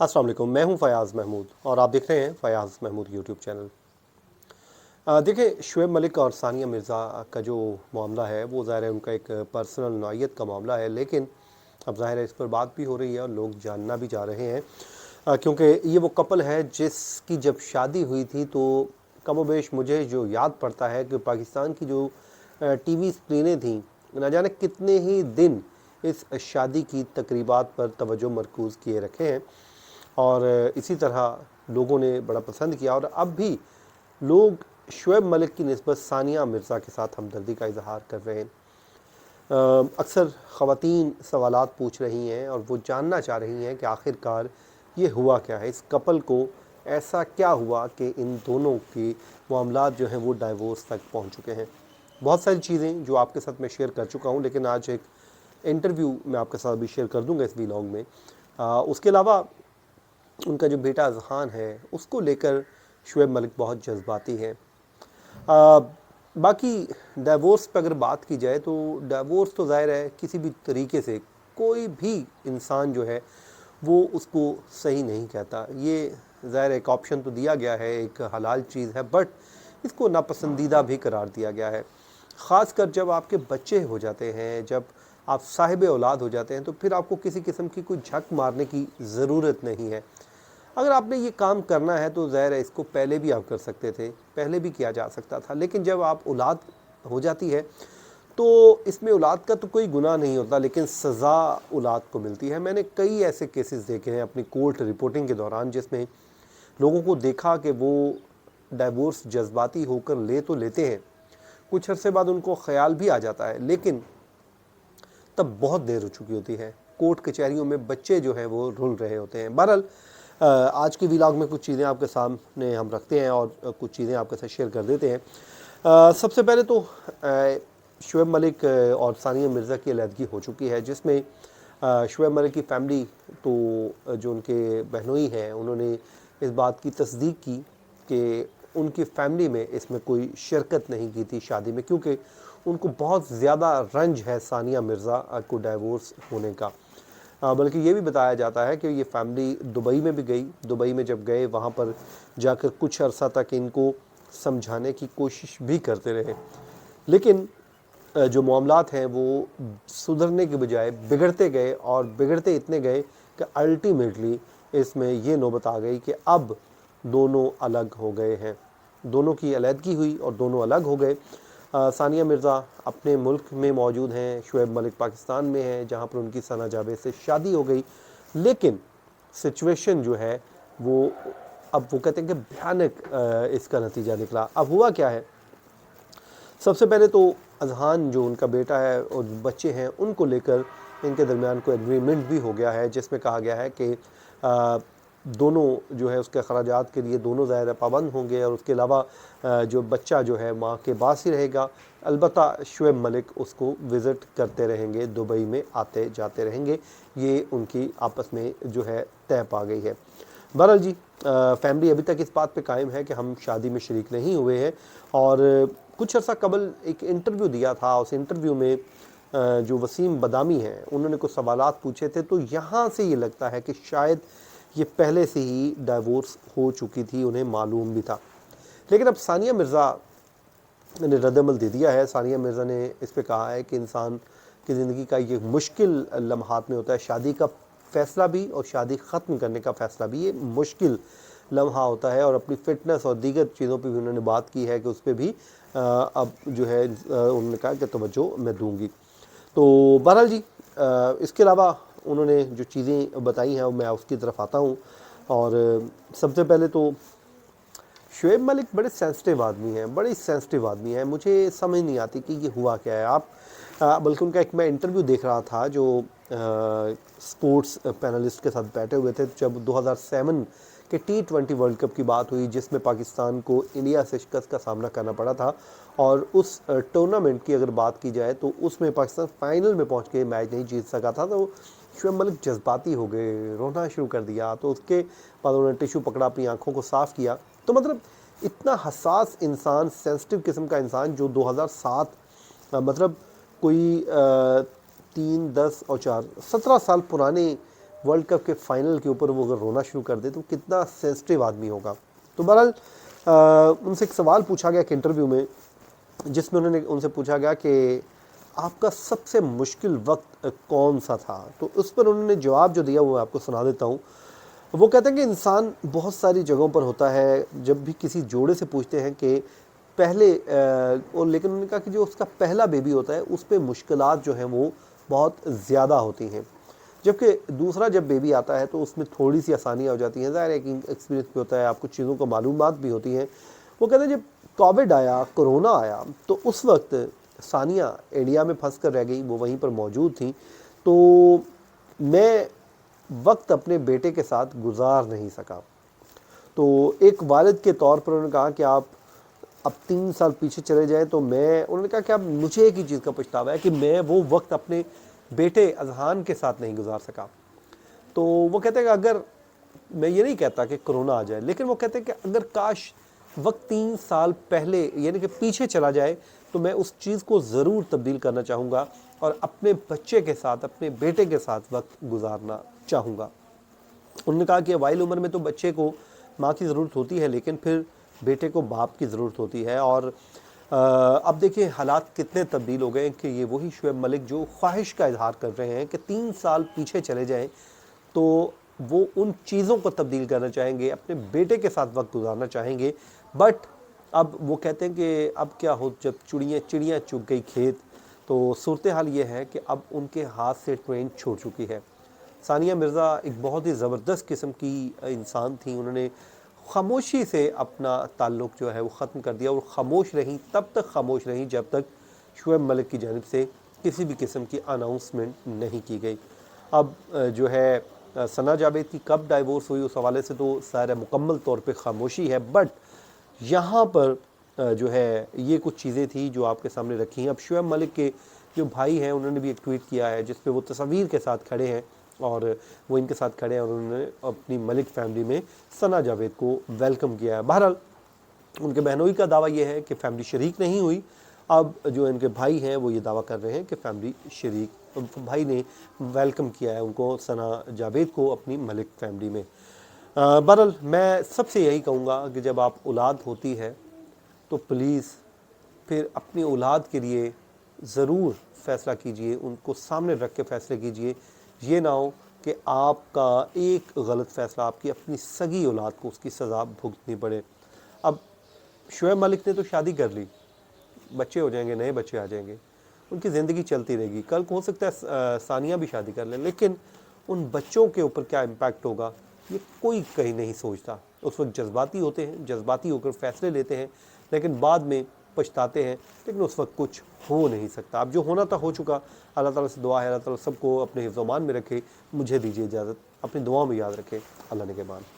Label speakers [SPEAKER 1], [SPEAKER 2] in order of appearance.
[SPEAKER 1] अस्सलाम वालेकुम, मैं हूं फ़याज़ महमूद और आप देख रहे हैं फ़याज़ महमूद यूट्यूब चैनल। देखिए, शुएब मलिक और सानिया मिर्ज़ा का जो मामला है वो ज़ाहिर है उनका एक पर्सनल नौइयत का मामला है, लेकिन अब ज़ाहिर है इस पर बात भी हो रही है और लोग जानना भी चाह रहे हैं, क्योंकि ये वो कपल है जिसकी जब शादी हुई थी तो कमोबेश मुझे जो याद पड़ता है कि पाकिस्तान की जो टीवी स्क्रीनें थीं, न जाने कितने ही दिन इस शादी की तकरीबात पर तवज्जो मरकूज़ किए रखे हैं और इसी तरह लोगों ने बड़ा पसंद किया। और अब भी लोग शुएब मलिक की निस्बत सानिया मिर्ज़ा के साथ हमदर्दी का इजहार कर रहे हैं। अक्सर ख़वातीन सवालात पूछ रही हैं और वो जानना चाह रही हैं कि आखिरकार ये हुआ क्या है, इस कपल को ऐसा क्या हुआ कि इन दोनों के मामलात जो हैं वो डाइवोर्स तक पहुंच चुके हैं। बहुत सारी चीज़ें जो आपके साथ मैं शेयर कर चुका हूं, लेकिन आज एक इंटरव्यू मैं आपके साथ भी शेयर कर दूंगा इस व्लॉग में। उसके अलावा उनका जो बेटा अज़हान है उसको लेकर शुएब मलिक बहुत जज्बाती हैं। बाकी डाइवोर्स पर अगर बात की जाए तो डाइवोर्स तो ज़ाहिर है किसी भी तरीके से कोई भी इंसान जो है वो उसको सही नहीं कहता। ये ज़ाहिर एक ऑप्शन तो दिया गया है, एक हलाल चीज़ है, बट इसको नापसंदीदा भी करार दिया गया है। ख़ासकर जब आपके बच्चे हो जाते हैं, जब आप साहिब औलाद हो जाते हैं, तो फिर आपको किसी किस्म की कोई झक मारने की ज़रूरत नहीं है। अगर आपने ये काम करना है तो ज़ाहिर है इसको पहले भी आप कर सकते थे, पहले भी किया जा सकता था, लेकिन जब आप औलाद हो जाती है तो इसमें औलाद का तो कोई गुनाह नहीं होता, लेकिन सज़ा औलाद को मिलती है। मैंने कई ऐसे केसेस देखे हैं अपनी कोर्ट रिपोर्टिंग के दौरान जिसमें लोगों को देखा कि वो डाइवोर्स जज्बाती होकर ले तो लेते हैं, कुछ अरसे बाद उनको ख्याल भी आ जाता है, लेकिन तब बहुत देर हो चुकी होती है। कोर्ट कचहरियों में बच्चे जो हैं वो रुल रहे होते हैं। बहरहाल आज की व्लॉग में कुछ चीज़ें आपके सामने हम रखते हैं और कुछ चीज़ें आपके साथ शेयर कर देते हैं। सबसे पहले तो शुएब मलिक और सानिया मिर्ज़ा की अलहदगी हो चुकी है, जिसमें शुएब मलिक की फ़ैमिली तो जो उनके बहनोई हैं उन्होंने इस बात की तस्दीक की कि उनकी फ़ैमिली में इसमें कोई शिरकत नहीं की थी शादी में, क्योंकि उनको बहुत ज़्यादा रंज है सानिया मिर्ज़ा को डाइवोर्स होने का। बल्कि ये भी बताया जाता है कि ये फ़ैमिली दुबई में भी गई। दुबई में जब गए वहाँ पर जाकर कुछ अरसा तक इनको समझाने की कोशिश भी करते रहे, लेकिन जो मामलात हैं वो सुधरने के बजाय बिगड़ते गए और बिगड़ते इतने गए कि अल्टीमेटली इसमें ये नौबत आ गई कि अब दोनों अलग हो गए हैं। दोनों की अलहदगी हुई और दोनों अलग हो गए। सानिया मिर्ज़ा अपने मुल्क में मौजूद हैं, शुएब मलिक पाकिस्तान में हैं जहाँ पर उनकी सना जावेद से शादी हो गई, लेकिन सिचुएशन जो है वो अब वो कहते हैं कि भयानक इसका नतीजा निकला। अब हुआ क्या है, सबसे पहले तो अज़हान जो उनका बेटा है और बच्चे हैं उनको लेकर इनके दरमियान कोई एग्रीमेंट भी हो गया है, जिसमें कहा गया है कि दोनों जो है उसके अखराजात के लिए दोनों ज़ाहिर पाबंद होंगे और उसके अलावा जो बच्चा जो है माँ के पास ही रहेगा। अलबत्ता शुएब मलिक उसको विज़िट करते रहेंगे, दुबई में आते जाते रहेंगे। ये उनकी आपस में जो है तय पा गई है। बहरहाल जी, फैमिली अभी तक इस बात पे कायम है कि हम शादी में शरीक नहीं हुए हैं। और कुछ अर्सा कबल एक इंटरव्यू दिया था, उस इंटरव्यू में जो वसीम बदामी हैं उन्होंने कुछ सवालात पूछे थे, तो यहाँ से ये लगता है कि शायद ये पहले से ही डाइवोर्स हो चुकी थी, उन्हें मालूम भी था। लेकिन अब सानिया मिर्ज़ा ने रद्दमल दे दिया है। सानिया मिर्ज़ा ने इस पे कहा है कि इंसान की ज़िंदगी का ये मुश्किल लम्हात में होता है, शादी का फ़ैसला भी और शादी ख़त्म करने का फ़ैसला भी ये मुश्किल लम्हा होता है। और अपनी फ़िटनेस और दीगर चीज़ों पे भी उन्होंने बात की है कि उस पर भी अब जो है उन्होंने कहा कि तवज्जो मैं दूँगी। तो बहरहाल जी, इसके अलावा उन्होंने जो चीज़ें बताई हैं मैं उसकी तरफ आता हूँ। और सबसे पहले तो शुएब मलिक बड़े सेंसिटिव आदमी हैं, बड़े सेंसिटिव आदमी हैं। मुझे समझ नहीं आती कि ये हुआ क्या है। आप बल्कि उनका एक मैं इंटरव्यू देख रहा था जो स्पोर्ट्स पैनलिस्ट के साथ बैठे हुए थे जब 2007 के T20 वर्ल्ड कप की बात हुई, जिसमें पाकिस्तान को इंडिया से शिकस्त का सामना करना पड़ा था। और उस टूर्नामेंट की अगर बात की जाए तो उसमें पाकिस्तान फाइनल में पहुंच के मैच नहीं जीत सका था। तो शुएब मलिक जज्बाती हो गए, रोना शुरू कर दिया। तो उसके बाद उन्होंने टिशू पकड़ा, अपनी आंखों को साफ़ किया। तो मतलब इतना हसास इंसान, सेंसिटिव किस्म का इंसान जो 2007 मतलब कोई 3, 10 और 4, 17 साल पुराने वर्ल्ड कप के फाइनल के ऊपर वो अगर रोना शुरू कर दे तो कितना सेंसिटिव आदमी होगा। तो बहरहाल उनसे एक सवाल पूछा गया एक इंटरव्यू में, जिसमें उनसे पूछा गया कि आपका सबसे मुश्किल वक्त कौन सा था। तो उस पर उन्होंने जवाब जो दिया वो आपको सुना देता हूँ। वो कहते हैं कि इंसान बहुत सारी जगहों पर होता है, जब भी किसी जोड़े से पूछते हैं कि पहले और लेकिन उन्होंने कहा कि जो उसका पहला बेबी होता है उस पर मुश्किलात जो हैं वो बहुत ज़्यादा होती हैं, जबकि दूसरा जब बेबी आता है तो उसमें थोड़ी सी आसानियाँ हो जाती हैं। ज़ाहिर है कि एक्सपीरियंस भी होता है, आपको चीज़ों को मालूमात भी होती हैं। वो कहते हैं जब कोविड आया, कोरोना आया, तो उस वक्त सानिया इंडिया में फंस कर रह गई, वो वहीं पर मौजूद थी। तो मैं वक्त अपने बेटे के साथ गुजार नहीं सका। तो एक वालिद के तौर पर उन्होंने कहा कि आप अब 3 साल पीछे चले जाएं तो उन्होंने कहा कि अब मुझे एक ही चीज़ का पछतावा है कि मैं वो वक्त अपने बेटे अजहान के साथ नहीं गुजार सका। तो वो कहते हैं कि अगर, मैं ये नहीं कहता कि कोरोना आ जाए, लेकिन वो कहते हैं कि अगर काश वक्त 3 साल पहले यानी कि पीछे चला जाए तो मैं उस चीज़ को ज़रूर तब्दील करना चाहूँगा और अपने बच्चे के साथ, अपने बेटे के साथ वक्त गुजारना चाहूँगा। उन्होंने कहा कि वाइल उम्र में तो बच्चे को माँ की ज़रूरत होती है, लेकिन फिर बेटे को बाप की ज़रूरत होती है। और अब देखिए हालात कितने तब्दील हो गए कि ये वही शुएब मलिक जो ख्वाहिश का इजहार कर रहे हैं कि 3 साल पीछे चले जाएं तो वो उन चीज़ों को तब्दील करना चाहेंगे, अपने बेटे के साथ वक्त गुजारना चाहेंगे। बट अब वो कहते हैं कि अब क्या हो, जब चिड़ियाँ चुग गई खेत, तो सूरत हाल ये है कि अब उनके हाथ से ट्रेन छूट चुकी है। सानिया मिर्ज़ा एक बहुत ही ज़बरदस्त किस्म की इंसान थी। उन्होंने खामोशी से अपना ताल्लुक़ जो है वो ख़त्म कर दिया और ख़ामोश रहीं, तब तक ख़ामोश रहीं जब तक शुएब मलिक की जानिब से किसी भी किस्म की अनाउंसमेंट नहीं की गई। अब जो है सना जावेद की कब डाइवोर्स हुई उस हवाले से तो सारा मुकम्मल तौर पे ख़ामोशी है। बट यहाँ पर जो है ये कुछ चीज़ें थी जो आपके सामने रखी हैं। अब शुएब मलिक के जो भाई हैं उन्होंने भी एक ट्वीट किया है जिस पे वो तस्वीर के साथ खड़े हैं और वो इनके साथ खड़े हैं और उन्होंने अपनी मलिक फैमिली में सना जावेद को वेलकम किया है। बहरहाल उनके बहनोई का दावा ये है कि फैमिली शरीक नहीं हुई। अब जो इनके भाई हैं वो ये दावा कर रहे हैं कि फैमिली शरीक, भाई ने वेलकम किया है उनको, सना जावेद को, अपनी मलिक फैमिली में। बहरहाल मैं सबसे यही कहूँगा कि जब आप औलाद होती है तो प्लीज़ फिर अपनी औलाद के लिए ज़रूर फ़ैसला कीजिए, उनको सामने रख के फ़ैसले कीजिए। ये ना हो कि आपका एक गलत फ़ैसला आपकी अपनी सगी औलाद को उसकी सज़ा भुगतनी पड़े। अब शुएब मलिक ने तो शादी कर ली, बच्चे हो जाएंगे, नए बच्चे आ जाएंगे, उनकी ज़िंदगी चलती रहेगी। कल को हो सकता है सानिया भी शादी कर ले, लेकिन उन बच्चों के ऊपर क्या इम्पैक्ट होगा ये कोई कहीं नहीं सोचता। उस वक्त जज्बाती होते हैं, जज्बाती होकर फ़ैसले लेते हैं, लेकिन बाद में पछताते हैं, लेकिन उस वक्त कुछ हो नहीं सकता। अब जो होना था हो चुका। अल्लाह ताला से दुआ है अल्लाह ताला सबको अपने हिफ्ज़-ओ-मान में रखे। मुझे दीजिए इजाज़त, अपनी दुआओं में याद रखें। अल्लाह ने के मान।